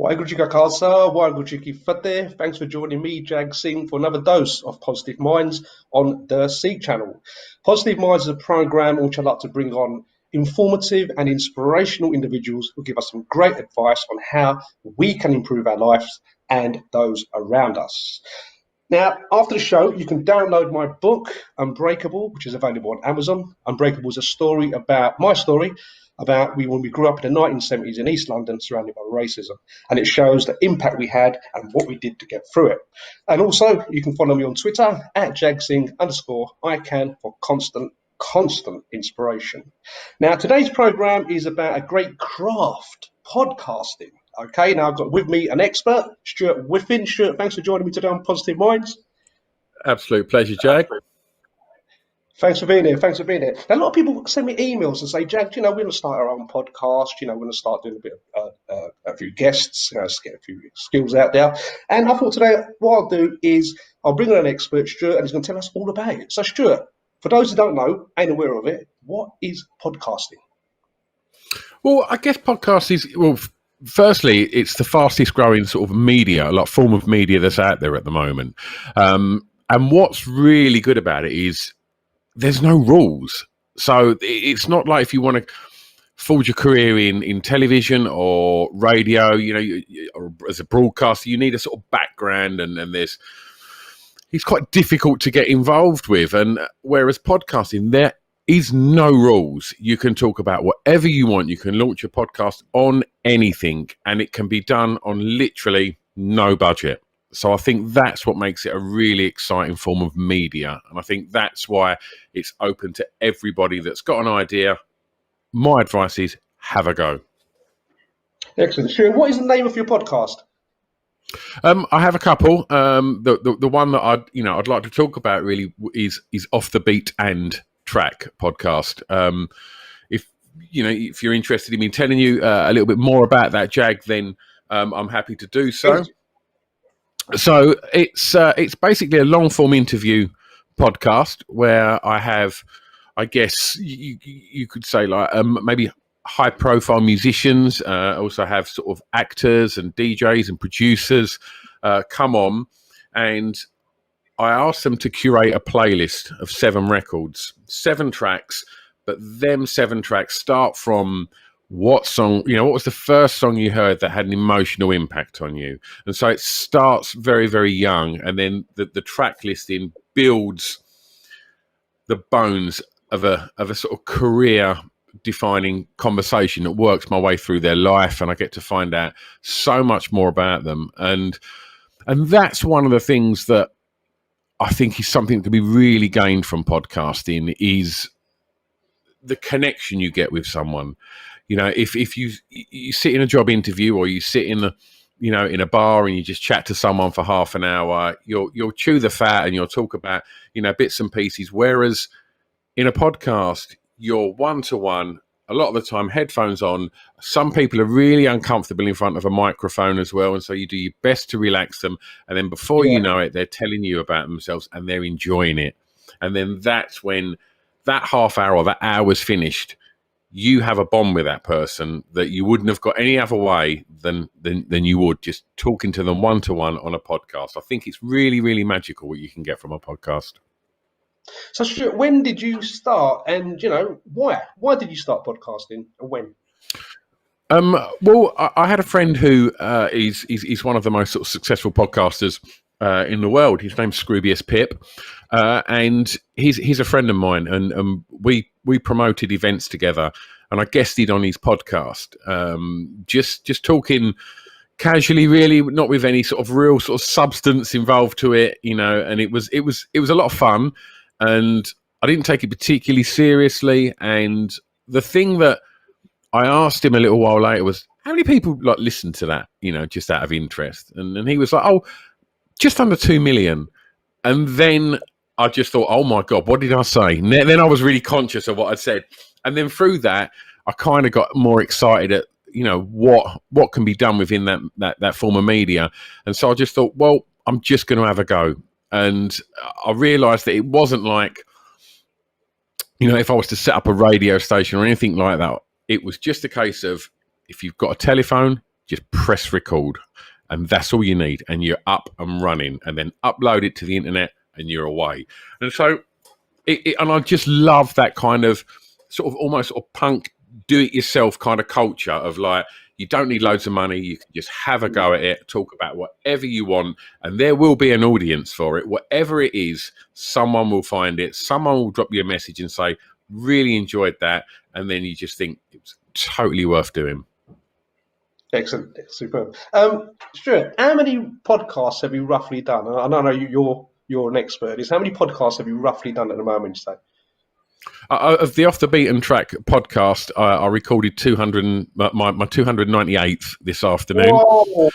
Waheguru Ji Ka Khalsa, Waheguru Ji Ki Fateh. Thanks for joining me, Jag Singh, for another dose of Positive Minds on the Seek channel. Positive Minds is a program which I'd like to bring on informative and inspirational individuals who give us some great advice on how we can improve our lives and those around us. Now, after the show, you can download my book, Unbreakable, which is available on Amazon. Unbreakable is a story about my story, about when we grew up in the 1970s in East London surrounded by racism. And it shows the impact we had and what we did to get through it. And also, you can follow me on Twitter at JagSing_ICAN for constant inspiration. Now, today's program is about a great craft, podcasting. Okay, now I've got with me an expert, Stuart Whiffen. Stuart, thanks for joining me today on Positive Minds. Absolute pleasure, Jag. Thanks for being here. Now, a lot of people send me emails and say, Jag, we're going to start our own podcast. We're going to start doing a bit of a few guests, let's get a few skills out there. And I thought today what I'll do is I'll bring on an expert, Stuart, and he's going to tell us all about it. So, Stuart, for those who don't know, ain't aware of it, what is podcasting? Well, I guess podcast is, firstly, it's the fastest growing sort of media, like form of media that's out there at the moment. And what's really good about it is there's no rules. So it's not like if you want to forge your career in television or radio, or as a broadcaster, you need a sort of background and it's quite difficult to get involved with. And whereas podcasting, there is no rules. You can talk about whatever you want. You can launch a podcast on anything and it can be done on literally no budget. So I think that's what makes it a really exciting form of media. And I think that's why it's open to everybody that's got an idea. My advice is have a go. Excellent. Sure. What is the name of your podcast? I have a couple. The one that I'd like to talk about really is Off the Beat and Track podcast. If you're interested in me telling you a little bit more about that, Jag, then I'm happy to do so. So it's basically a long form interview podcast where I have, I guess you could say, like maybe high profile musicians. I also have sort of actors and DJs and producers come on, and I asked them to curate a playlist of 7 records, 7 tracks, but them 7 tracks start from what song, what was the first song you heard that had an emotional impact on you? And so it starts very, very young, and then the track listing builds the bones of a sort of career defining conversation that works my way through their life, and I get to find out so much more about them. And that's one of the things that I think is something that can be really gained from podcasting is the connection you get with someone. If you sit in a job interview or you sit in in a bar and you just chat to someone for half an hour, you'll chew the fat and you'll talk about, bits and pieces. Whereas in a podcast, you're one-to-one, a lot of the time headphones on. Some people are really uncomfortable in front of a microphone as well. And so you do your best to relax them. And then before you know it, they're telling you about themselves and they're enjoying it. And then that's when that half hour or that hour's finished, you have a bond with that person that you wouldn't have got any other way than you would just talking to them one-to-one on a podcast. I think it's really, really magical what you can get from a podcast. So, Stuart, when did you start, and why? Why did you start podcasting, and when? Well, I had a friend who is one of the most sort of successful podcasters in the world. His name's Scroobius Pip, and he's a friend of mine, and we promoted events together, and I guested on his podcast, just talking casually, really, not with any sort of real sort of substance involved to it, and it was a lot of fun. And I didn't take it particularly seriously. And the thing that I asked him a little while later was, how many people listen to that, just out of interest? And he was like, just under 2 million. And then I just thought, oh my God, what did I say? And then I was really conscious of what I'd said. And then through that, I kind of got more excited at, what can be done within that form of media. And so I just thought, well, I'm just going to have a go. And I realised that it wasn't like, if I was to set up a radio station or anything like that, it was just a case of, if you've got a telephone, just press record, and that's all you need, and you're up and running, and then upload it to the internet, and you're away. And so, and I just love that kind of sort of almost sort of punk do-it-yourself kind of culture of like, you don't need loads of money. You can just have a go at it, talk about whatever you want, and there will be an audience for it. Whatever it is, someone will find it. Someone will drop you a message and say, really enjoyed that. And then you just think it's totally worth doing. Excellent. Superb. Stuart, how many podcasts have you roughly done? I know you're an expert. How many podcasts have you roughly done at the moment, you say? Of the Off the Beaten Track podcast, I recorded my 298th this afternoon. Whoa.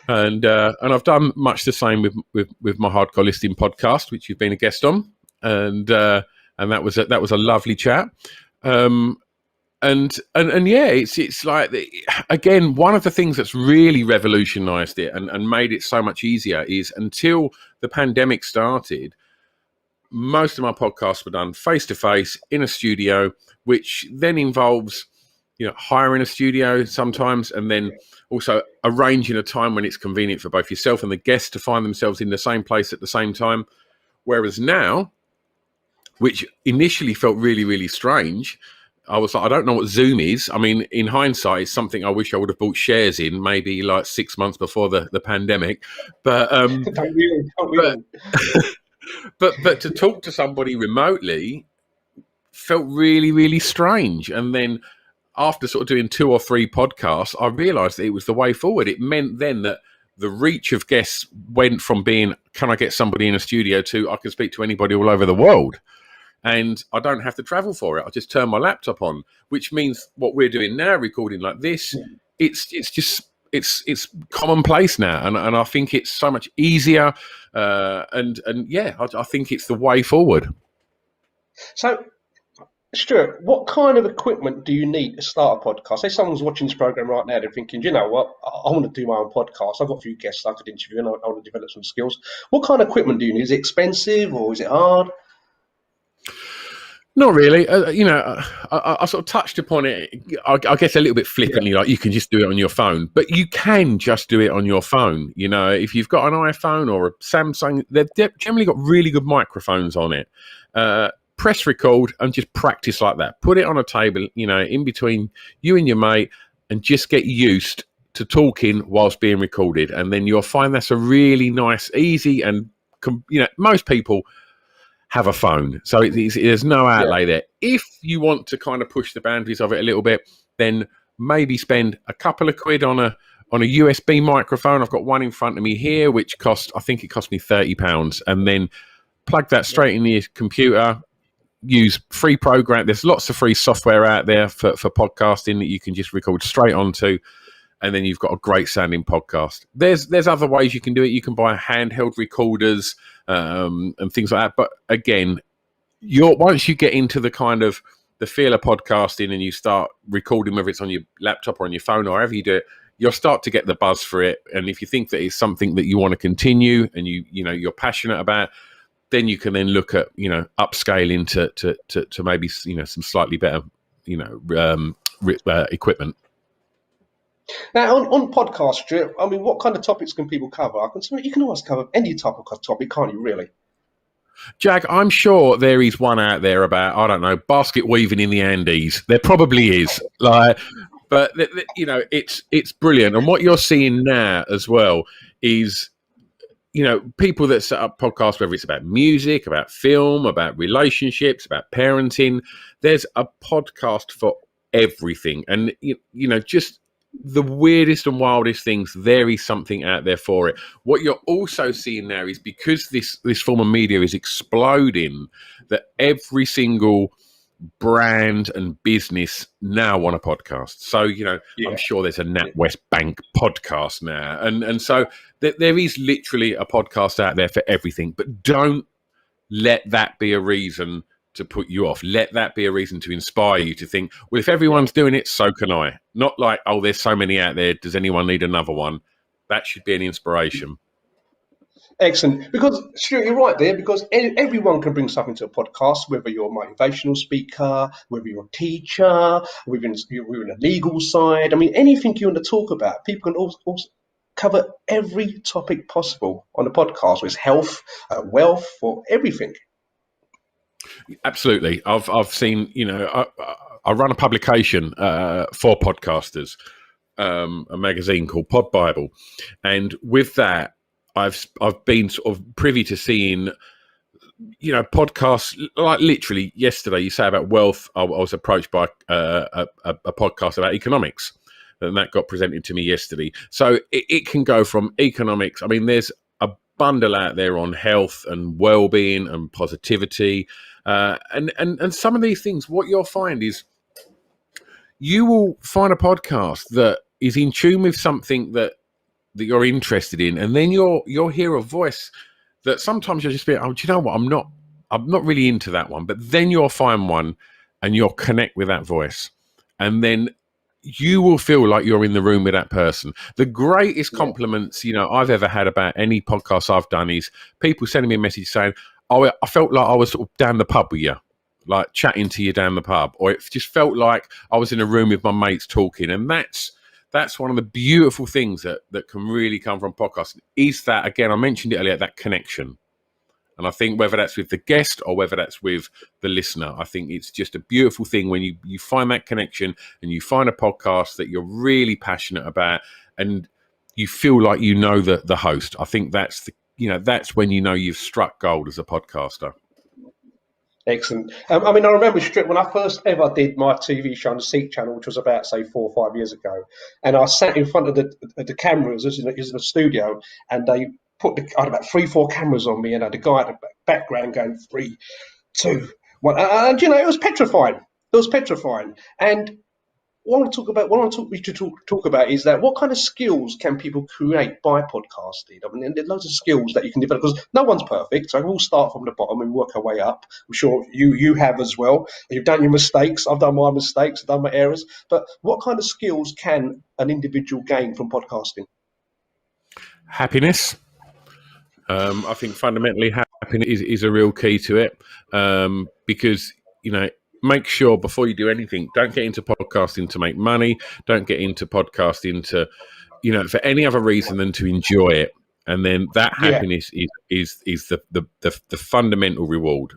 And I've done much the same with my Hardcore Listing podcast, which you've been a guest on, and that was a lovely chat. And yeah, it's like, again, one of the things that's really revolutionised it and made it so much easier is, until the pandemic started, most of my podcasts were done face to face in a studio, which then involves, hiring a studio sometimes, and then also arranging a time when it's convenient for both yourself and the guests to find themselves in the same place at the same time. Whereas now, which initially felt really, really strange, I was like, I don't know what Zoom is. I mean, in hindsight, it's something I wish I would have bought shares in maybe like 6 months before the pandemic. But But to talk to somebody remotely felt really, really strange. And then after sort of doing 2 or 3 podcasts, I realised that it was the way forward. It meant then that the reach of guests went from being, can I get somebody in a studio, to I can speak to anybody all over the world. And I don't have to travel for it. I just turn my laptop on, which means what we're doing now, recording like this, it's commonplace now, and I think it's so much easier, and yeah, I think it's the way forward. So, Stuart, what kind of equipment do you need to start a podcast? Say someone's watching this program right now, they're thinking, you know what, I want to do my own podcast. I've got a few guests I could interview, and I want to develop some skills. What kind of equipment do you need? Is it expensive or is it hard? Not really. I sort of touched upon it, I guess, a little bit flippantly, like you can just do it on your phone. But you can just do it on your phone. If you've got an iPhone or a Samsung, they've generally got really good microphones on it. Press record and just practice like that. Put it on a table, in between you and your mate, and just get used to talking whilst being recorded. And then you'll find that's a really nice, easy, and, most people have a phone, so there's no outlay there. If you want to kind of push the boundaries of it a little bit, then maybe spend a couple of quid on a USB microphone. I've got one in front of me here, which cost me £30, and then plug that straight in your computer. Use free program. There's lots of free software out there for podcasting that you can just record straight onto, and then you've got a great sounding podcast. There's other ways you can do it. You can buy handheld recorders and things like that. But again, once you get into the kind of the feel of podcasting and you start recording, whether it's on your laptop or on your phone or however you do it, you'll start to get the buzz for it. And if you think that it's something that you want to continue and you're passionate about, then you can then look at upscaling to maybe some slightly better equipment. Now, on podcast, Stuart, I mean, what kind of topics can people cover? You can always cover any type of topic, can't you, really? Jag, I'm sure there is one out there about, I don't know, basket weaving in the Andes. There probably is. But it's brilliant. And what you're seeing now as well is, people that set up podcasts, whether it's about music, about film, about relationships, about parenting, there's a podcast for everything. And, just the weirdest and wildest things, there is something out there for it. What you're also seeing now is, because this form of media is exploding, that every single brand and business now want a podcast. So, I'm sure there's a NatWest Bank podcast now. And so there is literally a podcast out there for everything. But don't let that be a reason to put you off. Let that be a reason to inspire you to think, well, if everyone's doing it, so can I. Not like, oh, there's so many out there, does anyone need another one? That should be an inspiration. Excellent. Because, Stuart, you're right there, because everyone can bring something to a podcast, whether you're a motivational speaker, whether you're a teacher, whether you're in the legal side. I mean, anything you want to talk about, people can also cover every topic possible on the podcast, whether it's health, wealth, or everything. Absolutely. I've seen, I run a publication for podcasters, a magazine called Pod Bible. And with that, I've been sort of privy to seeing, podcasts like literally yesterday. You say about wealth. I was approached by a podcast about economics, and that got presented to me yesterday. So it can go from economics. I mean, there's a bundle out there on health and well-being and positivity, and some of these things. What you'll find is you will find a podcast that is in tune with something that you're interested in, and then you'll hear a voice that sometimes you'll just be, oh, do you know what? I'm not really into that one. But then you'll find one and you'll connect with that voice. And then you will feel like you're in the room with that person. The greatest compliments, I've ever had about any podcast I've done is people sending me a message saying, oh, I felt like I was sort of down the pub with you, like chatting to you down the pub. Or it just felt like I was in a room with my mates talking. And that's one of the beautiful things that can really come from podcasting, is that, again, I mentioned it earlier, that connection. And I think whether that's with the guest or whether that's with the listener, I think it's just a beautiful thing when you find that connection and you find a podcast that you're really passionate about and you feel like you know the host. I think that's that's when you've struck gold as a podcaster. Excellent. I remember, Stuart, when I first ever did my TV show on the Seek channel, which was about, say, 4 or 5 years ago, and I sat in front of the cameras in the studio, and they I had about 3-4 cameras on me, and I had a guy at the background going 3, 2, 1, and it was petrifying. And what I want to talk about is that what kind of skills can people create by podcasting? I mean, there's loads of skills that you can develop, because no one's perfect. So we'll start from the bottom and work our way up. I'm sure you have as well. You've done your mistakes. I've done my mistakes. I've done my errors. But what kind of skills can an individual gain from podcasting? Happiness. I think fundamentally happiness is a real key to it, because, make sure before you do anything, don't get into podcasting to make money. Don't get into podcasting to, for any other reason than to enjoy it. And then that happiness is the fundamental reward.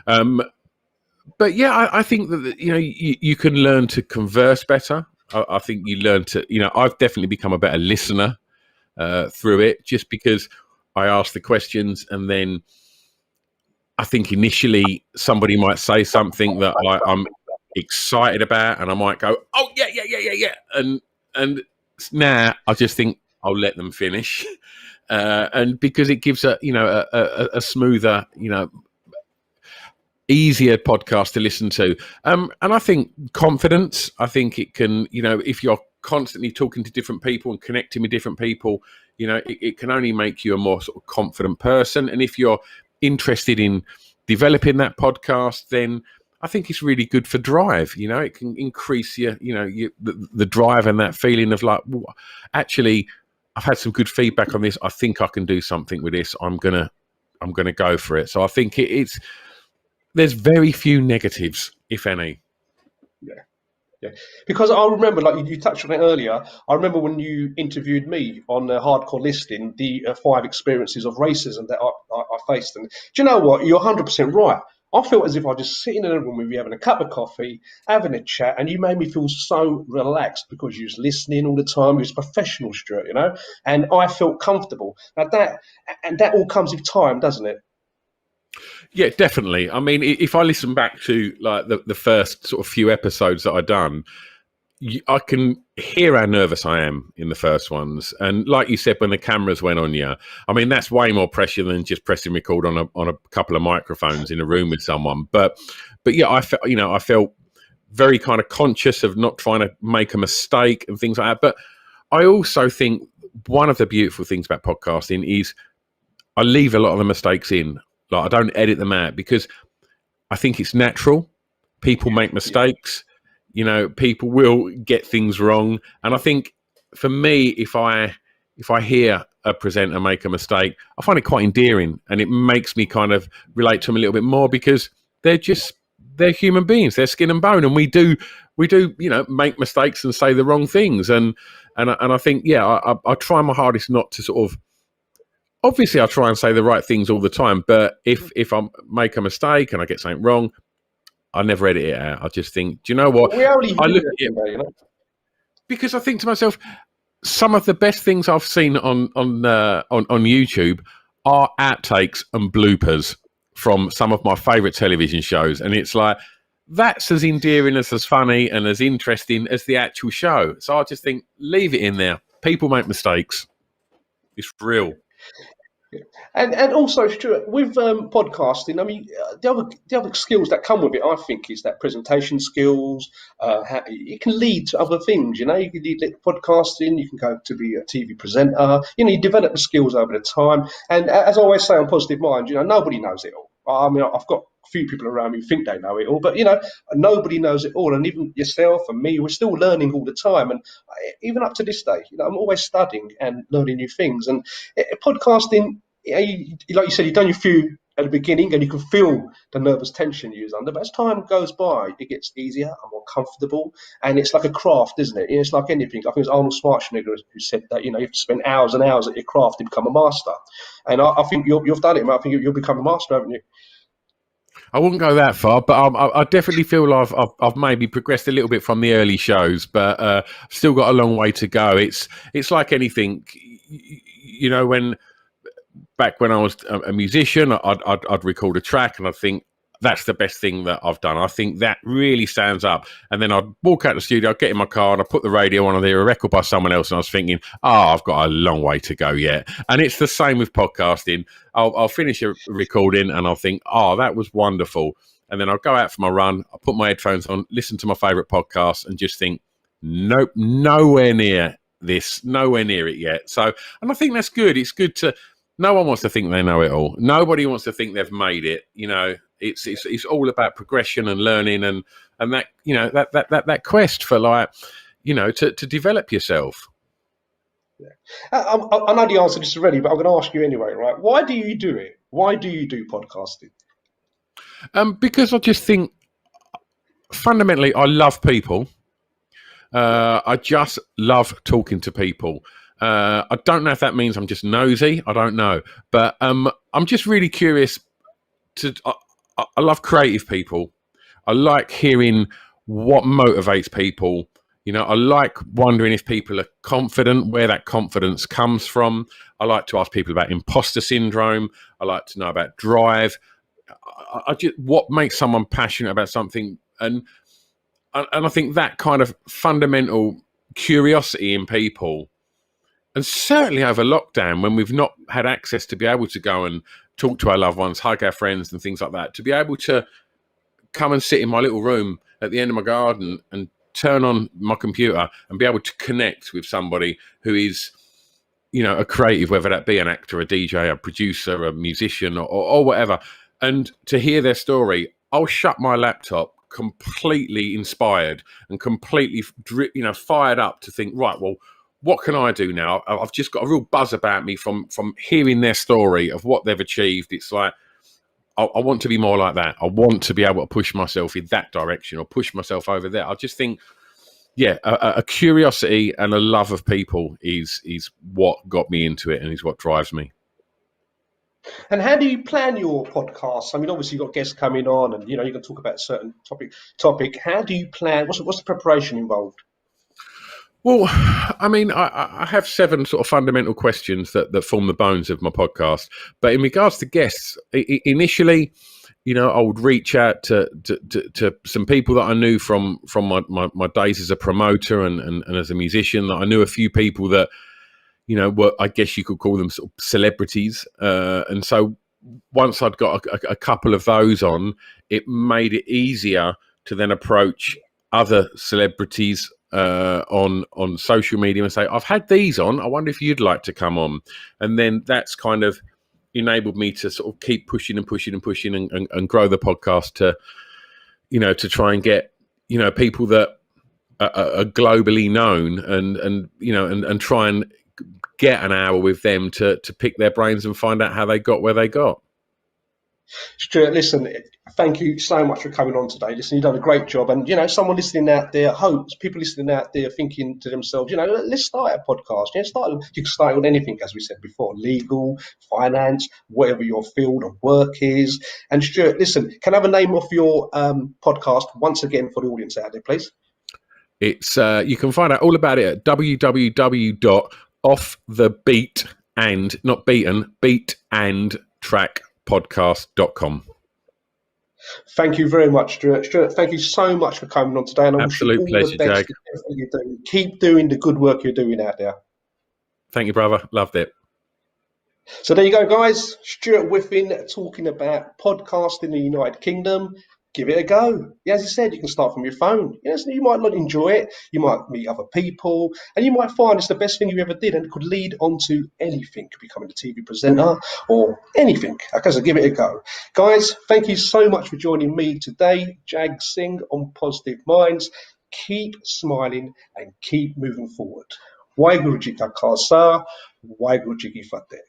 But yeah, I think that, you can learn to converse better. I think you learn to, I've definitely become a better listener through it, just because I ask the questions, and then I think initially somebody might say something that I'm excited about, and I might go, oh, yeah. And now I just think I'll let them finish. And because it gives a smoother, easier podcast to listen to. And I think confidence, I think it can, if you're constantly talking to different people and connecting with different people, it can only make you a more sort of confident person. And if you're interested in developing that podcast, then I think it's really good for drive. It can increase the drive and that feeling of like, well, actually, I've had some good feedback on this. I think I can do something with this. I'm gonna go for it. So I think there's very few negatives, if any. Yeah, because I remember, like you touched on it earlier, I remember when you interviewed me on Hardcore Listing, the 5 experiences of racism that I faced. And do you know what? You're 100% right. I felt as if I was just sitting in a room with you, having a cup of coffee, having a chat, and you made me feel so relaxed because you was listening all the time. You was professional, Stuart, and I felt comfortable. Now that all comes with time, doesn't it? Yeah, definitely. I mean, if I listen back to like the first sort of few episodes that I've done, I can hear how nervous I am in the first ones. And like you said, when the cameras went on you, I mean, that's way more pressure than just pressing record on a couple of microphones in a room with someone. But yeah, I felt very kind of conscious of not trying to make a mistake and things like that. But I also think one of the beautiful things about podcasting is I leave a lot of the mistakes in. Like, I don't edit them out because I think it's natural. People make mistakes. People will get things wrong. And I think for me, if I hear a presenter make a mistake, I find it quite endearing, and it makes me kind of relate to them a little bit more, because they're human beings, they're skin and bone, and we do make mistakes and say the wrong things, and I think I try my hardest not to sort of. Obviously, I try and say the right things all the time, but if I make a mistake and I get something wrong, I never edit it out. I just think, do you know what? I look at it because I think to myself, some of the best things I've seen on YouTube are outtakes and bloopers from some of my favourite television shows, and it's like that's as endearing, as funny, and as interesting as the actual show. So I just think, leave it in there. People make mistakes. It's real. And also, Stuart, with podcasting, I mean, the other skills that come with it, I think, is that presentation skills. It can lead to other things. You know, you can lead podcasting. You can go to be a TV presenter. You know, you develop the skills over the time. And as I always say on Positive Minds, you know, nobody knows it all. I mean, I've got a few people around me who think they know it all, but you know, nobody knows it all. And even yourself and me, we're still learning all the time. And even up to this day, you know, I'm always studying and learning new things. And podcasting, like you said, you've done your few at the beginning, and you can feel the nervous tension you was under. But as time goes by, it gets easier and more comfortable, and it's like a craft, isn't it? It's like anything. I think it was Arnold Schwarzenegger who said that, you know, you have to spend hours and hours at your craft to become a master. And I think you've done it, man. I think you'll become a master, haven't you? I wouldn't go that far, but I definitely feel I've maybe progressed a little bit from the early shows, but I've still got a long way to go. It's like anything, you know, back when I was a musician, I'd record a track and I'd think, that's the best thing that I've done. I think that really stands up. And then I'd walk out the studio, I'd get in my car and I'd put the radio on, and there a record by someone else, and I was thinking, I've got a long way to go yet. And it's the same with podcasting. I'll finish a recording and I'll think, that was wonderful. And then I'll go out for my run, I'll put my headphones on, listen to my favourite podcast, and just think, nope, nowhere near this, nowhere near it yet. So, and I think that's good. It's good to, no one wants to think they know it all. Nobody wants to think they've made it. You know, it's all about progression and learning, and that, you know, that quest for, like, you know, to develop yourself. Yeah. I know the answer to this already, but I'm going to ask you anyway, right? Why do you do it? Why do you do podcasting? Because I just think, fundamentally, I love people. I just love talking to people. I don't know if that means I'm just nosy. I don't know, but I'm just really curious. I love creative people. I like hearing what motivates people. You know, I like wondering if people are confident, where that confidence comes from. I like to ask people about imposter syndrome. I like to know about drive. I just, what makes someone passionate about something, and I think that kind of fundamental curiosity in people. And certainly over lockdown, when we've not had access to be able to go and talk to our loved ones, hug our friends and things like that, to be able to come and sit in my little room at the end of my garden and turn on my computer and be able to connect with somebody who is, you know, a creative, whether that be an actor, a DJ, a producer, a musician, or whatever, and to hear their story, I'll shut my laptop completely inspired and completely, you know, fired up to think, right, well, what can I do now? I've just got a real buzz about me from hearing their story of what they've achieved. It's like, I want to be more like that. I want to be able to push myself in that direction or push myself over there. I just think, yeah, a curiosity and a love of people is what got me into it and is what drives me. And how do you plan your podcasts? I mean, obviously you've got guests coming on, and you know, you can talk about a certain topic. How do you plan? What's the preparation involved? Well, I mean, I have 7 sort of fundamental questions that form the bones of my podcast. But in regards to guests, initially, you know, I would reach out to some people that I knew from my days as a promoter and as a musician. That I knew a few people that, you know, were, I guess you could call them sort of celebrities. And so once I'd got a couple of those on, it made it easier to then approach other celebrities on social media and say, I've had these on, I wonder if you'd like to come on. And then that's kind of enabled me to sort of keep pushing and grow the podcast to, you know, to try and get, you know, people that are globally known and you know, and try and get an hour with them to pick their brains and find out how they got where they got. Stuart, listen, thank you so much for coming on today. Listen, you've done a great job. And, someone listening out there, people listening out there thinking to themselves, let's start a podcast. You can start with anything, as we said before, legal, finance, whatever your field of work is. And Stuart, listen, can I have a name of your podcast once again for the audience out there, please? It's you can find out all about it at www.offthebeatandtrackpodcast.com. Thank you very much, Stuart. Stuart, thank you so much for coming on today, and I wish you all pleasure, the best. Keep doing the good work you're doing out there. Thank you, brother. Loved it. So there you go, guys. Stuart Whiffen talking about podcasting in the United Kingdom. Give it a go. As I said, you can start from your phone. So you might not enjoy it. You might meet other people, and you might find it's the best thing you ever did, and it could lead on to anything, becoming a TV presenter or anything. Okay, so give it a go. Guys, thank you so much for joining me today, Jag Singh on Positive Minds. Keep smiling and keep moving forward. Waheguru Ji Ka Khalsa, Waheguru Ji Ki Fateh.